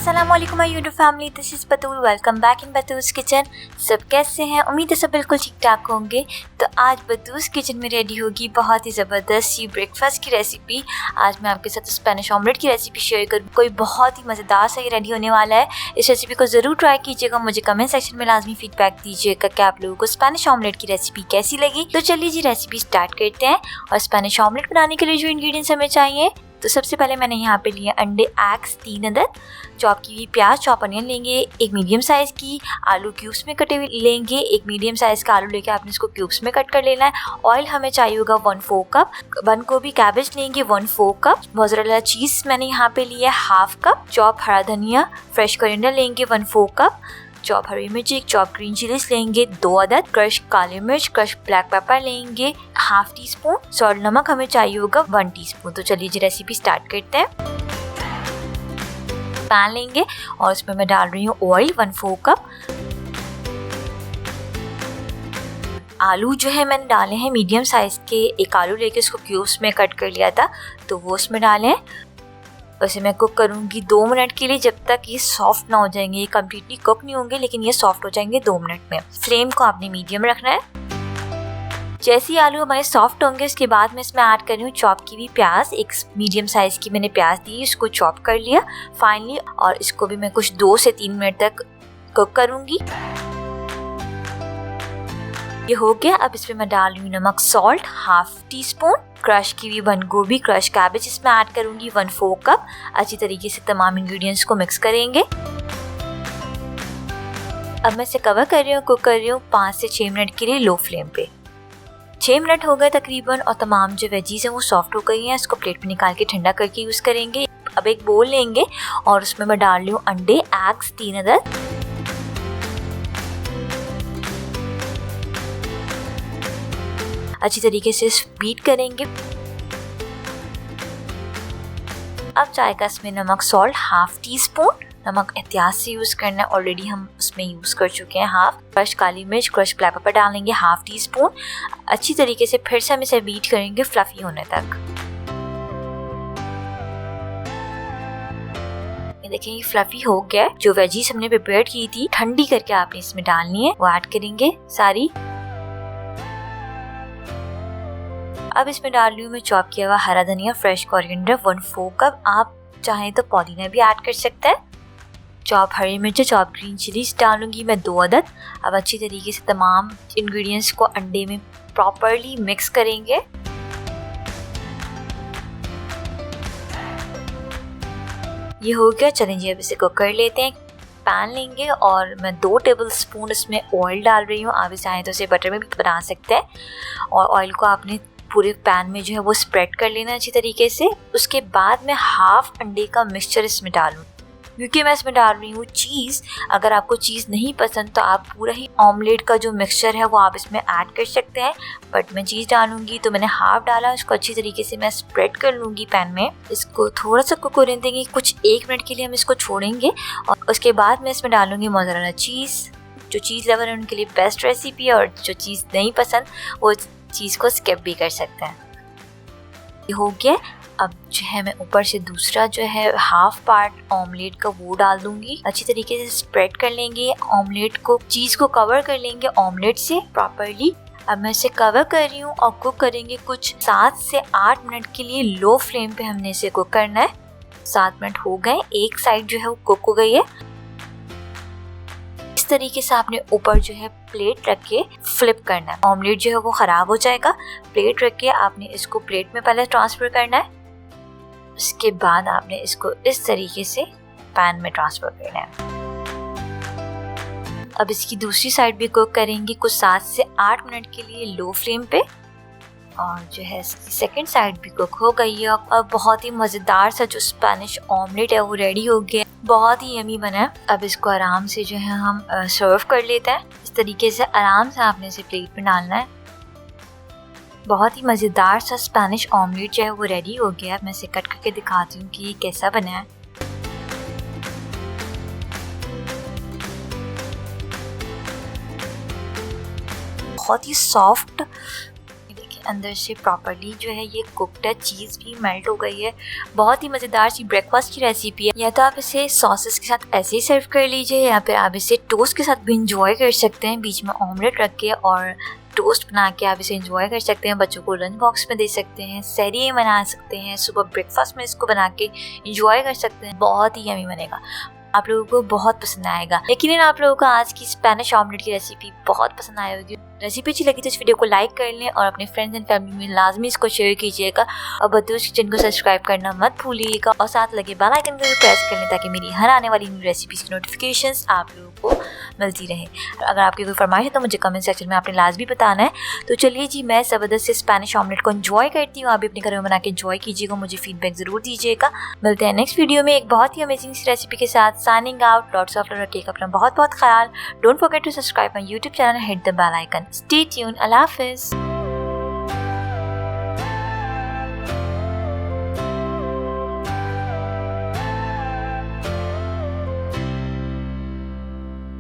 अस्सलाम वालेकुम my YouTube family, this is Batool. Welcome back in Batool's kitchen. सब कैसे हैं? उम्मीद है सब बिल्कुल ठीक ठाक होंगे। तो आज बतूल्स किचन में रेडी होगी बहुत ही ज़बरदस्त सी ब्रेकफास्ट की रेसिपी। आज मैं आपके साथ स्पेनिश ऑमलेट की रेसिपी शेयर करूँ। कोई बहुत ही मज़ेदार सा ये रेडी होने वाला है। इस रेसिपी को ज़रूर ट्राई कीजिएगा। मुझे कमेंट सेक्शन में लाजमी फीडबैक दीजिएगा कि आप लोगों को स्पेनिश ऑमलेट की रेसिपी कैसी लगी। तो चलिए जी रेसिपी स्टार्ट करते हैं। और स्पेनिश ऑमलेट बनाने के लिए जो इंग्रेडिएंट्स हमें चाहिए, तो सबसे पहले मैंने यहाँ पे लिए अंडे एग्स 3 अदद, चॉप की हुई प्याज, चॉप अनियन लेंगे, एक मीडियम साइज़ की आलू क्यूब्स में कटे हुए लेंगे। एक मीडियम साइज़ का आलू लेके आपने इसको क्यूब्स में कट कर लेना है। ऑयल हमें चाहिए होगा 1/4 कप। बंद गोभी कैबेज लेंगे 1/4 कप। मोज़रेला चीज़ मैंने यहाँ पे लिया 1/2 कप। चॉप हरा धनिया, फ्रेश कोरिएंडर लेंगे 1/4 कप। चॉप हरी मिर्ची, चॉप ग्रीन चिलीज लेंगे 2 अदद। क्रश काली मिर्च, क्रश ब्लैक पेपर लेंगे 1/2 टीस्पून। सॉल्ट नमक हमें चाहिए होगा 1 टीस्पून। तो चलिए जी रेसिपी स्टार्ट करते हैं। पैन लेंगे और उसमें मैं डाल रही हूँ ऑयल 1/4 कप। आलू जो है मैंने डाले हैं मीडियम साइज के। एक आलू लेके उसको क्यूब्स में कट कर लिया था, तो वो उसमें डाले हैं। वैसे मैं कुक करूँगी 2 मिनट के लिए, जब तक ये सॉफ्ट ना हो जाएंगे। ये कम्प्लीटली कुक नहीं होंगे, लेकिन ये सॉफ्ट हो जाएंगे 2 मिनट में। फ्लेम को आपने मीडियम रखना है। जैसे ही आलू हमारे सॉफ्ट होंगे, उसके बाद मैं इसमें ऐड कर रही हूँ चॉप की हुई प्याज। एक मीडियम साइज की मैंने प्याज दी, इसको चॉप कर लिया फाइनली। और इसको भी मैं कुछ 2 से 3 मिनट तक कुक करूँगी। ये हो गया। अब इसमें मैं डाल रही हूँ नमक, सॉल्ट 1/2 टीस्पून। क्रश की हुई बंद गोभी, क्रश कैबेज इसमें ऐड करूँगी 1/4 कप। अच्छी तरीके से तमाम इंग्रेडिएंट्स को मिक्स करेंगे। अब मैं इसे कवर कर रही हूँ, कुक कर रही हूँ 5 से 6 मिनट के लिए लो फ्लेम पे। 6 मिनट हो गए तकरीबन और तमाम जो वेजीज हैं वो सॉफ्ट हो गई हैं। इसको प्लेट में निकाल के ठंडा करके यूज़ करेंगे। अब एक बोल लेंगे और उसमें मैं डाल रही हूँ अंडे एग्स 3 अदद। अच्छी तरीके से बीट करेंगे। अब जाएगा इसमें नमक, सॉल्ट 1/2 टीस्पून। नमक एहतियात से यूज़ करना है, ऑलरेडी हम उसमें यूज़ कर चुके हैं 1/2। क्रश काली मिर्च, क्रश ब्लैक पेपर डालेंगे 1/2 टीस्पून। अच्छी तरीके से फिर से हम इसे बीट करेंगे फ्लफी होने तक। ये देखिए ये फ्लफी हो गया। जो वेजीज हमने प्रिपेयर की थी ठंडी करके आपने इसमें डालनी है, वो ऐड करेंगे सारी। अब इसमें डाल रही हूँ मैं चॉप किया हुआ हरा धनिया, फ्रेश कोरिएंडर 1/4 कप। आप चाहें तो पुदीना भी ऐड कर सकते हैं। चॉप हरी मिर्च, चॉप ग्रीन चिलीज डालूंगी मैं 2 अदद। अब अच्छी तरीके से तमाम इंग्रेडिएंट्स को अंडे में प्रॉपरली मिक्स करेंगे। ये हो गया। चलें जी अब इसे कुक कर लेते हैं। पैन लेंगे और मैं 2 टेबलस्पून इसमें ऑयल डाल रही हूँ। आप चाहें तो इसे बटर में भी बना सकते हैं। और ऑयल को आपने पूरे पैन में जो है वो स्प्रेड कर लेना अच्छी तरीके से। उसके बाद मैं 1/2 अंडे का मिक्सचर इसमें डालूँ, क्योंकि मैं इसमें डाल रही हूँ चीज़। अगर आपको चीज़ नहीं पसंद तो आप पूरा ही ऑमलेट का जो मिक्सचर है वो आप इसमें ऐड कर सकते हैं, बट मैं चीज़ डालूंगी तो मैंने 1/2 डाला। इसको अच्छी तरीके से मैं स्प्रेड कर लूँगी पैन में। इसको थोड़ा सा कुक होने देंगे, कुछ 1 मिनट के लिए हम इसको छोड़ेंगे। और उसके बाद मैं इसमें डालूंगी मोज़रेला चीज़। जो चीज़ लवर है उनके लिए बेस्ट रेसिपी है, और जो चीज़ नहीं पसंद वो चीज़ को स्किप भी कर सकते हैं। ये हो गया। अब जो है मैं ऊपर से दूसरा जो है 1/2 पार्ट ऑमलेट का वो डाल दूंगी। अच्छी तरीके से स्प्रेड कर लेंगे ऑमलेट को, चीज़ को कवर कर लेंगे ऑमलेट से प्रॉपरली। अब मैं इसे कवर कर रही हूँ और कुक करेंगे कुछ 7 से 8 मिनट के लिए। लो फ्लेम पे हमने इसे कुक करना है। 7 मिनट हो गए। एक साइड जो है वो कुक हो गई है। इस तरीके से आपने ऊपर जो है प्लेट रख के फ्लिप करना है। ऑमलेट जो है वो ख़राब हो जाएगा। प्लेट रख के आपने इसको प्लेट में पहले ट्रांसफ़र करना है। उसके बाद आपने इसको इस तरीके से पैन में ट्रांसफ़र करना है। अब इसकी दूसरी साइड भी कुक करेंगे कुछ 7 से 8 मिनट के लिए लो फ्लेम पे। और जो है इसकी सेकंड साइड भी कुक हो गई है। अब बहुत ही मज़ेदार सा जो स्पेनिश ऑमलेट है वो रेडी हो गया। बहुत ही यमी बना है। अब इसको आराम से जो है हम सर्व कर लेते हैं। इस तरीके से आराम से आपने इसे प्लेट में डालना है। बहुत ही मज़ेदार सा स्पेनिश ऑमलेट जो है वो रेडी हो गया। मैं इसे कट करके दिखाती हूँ कि ये कैसा बना है। बहुत ही सॉफ्ट, देखिए अंदर से प्रॉपरली जो है ये कुक्ड है, चीज़ भी मेल्ट हो गई है। बहुत ही मज़ेदार सी ब्रेकफास्ट की रेसिपी है। या तो आप इसे सॉसेस के साथ ऐसे ही सर्व कर लीजिए या फिर आप इसे टोस्ट के साथ भी इंजॉय कर सकते हैं, बीच में ऑमलेट रख के और टोस्ट बना के आप इसे एंजॉय कर सकते हैं। बच्चों को लंच बॉक्स में दे सकते हैं, सहरी में बना सकते हैं, सुबह ब्रेकफास्ट में इसको बना के एंजॉय कर सकते हैं। बहुत ही यमी बनेगा, आप लोगों को बहुत पसंद आएगा। यकीनन आप लोगों को आज की स्पेनिश ऑमलेट की रेसिपी बहुत पसंद आई होगी। रेसिपी अच्छी लगी तो इस वीडियो को लाइक कर लें और अपने फ्रेंड्स एंड फैमिली में लाजमी इसको शेयर कीजिएगा और बद्दूस किचन को सब्सक्राइब करना मत भूलिएगा और साथ लगे बेल आइकन को भी प्रेस कर लें ताकि मेरी हर आने वाली न्यू रेसिपीज की नोटिफिकेशंस आप लोगों को मिलती रहे। अगर आपकी कोई फरमाइश है तो मुझे कमेंट सेक्शन में आपने लाजमी बताना है। तो चलिए जी, मैं ज़बरदस्त से स्पेनिश ऑमलेट को एंजॉय करती हूँ, आप भी अपने घर में बना के एंजॉय कीजिएगा, मुझे फीडबैक ज़रूर दीजिएगा। मिलते हैं नेक्स्ट वीडियो में एक बहुत ही अमेजिंग सी रेसिपी के साथ। Signing out, lots of love, रखिएगा अपना बहुत बहुत ख्याल। Don't forget to subscribe my YouTube channel, hit the bell icon. Stay tune, अल्लाह हाफिज़।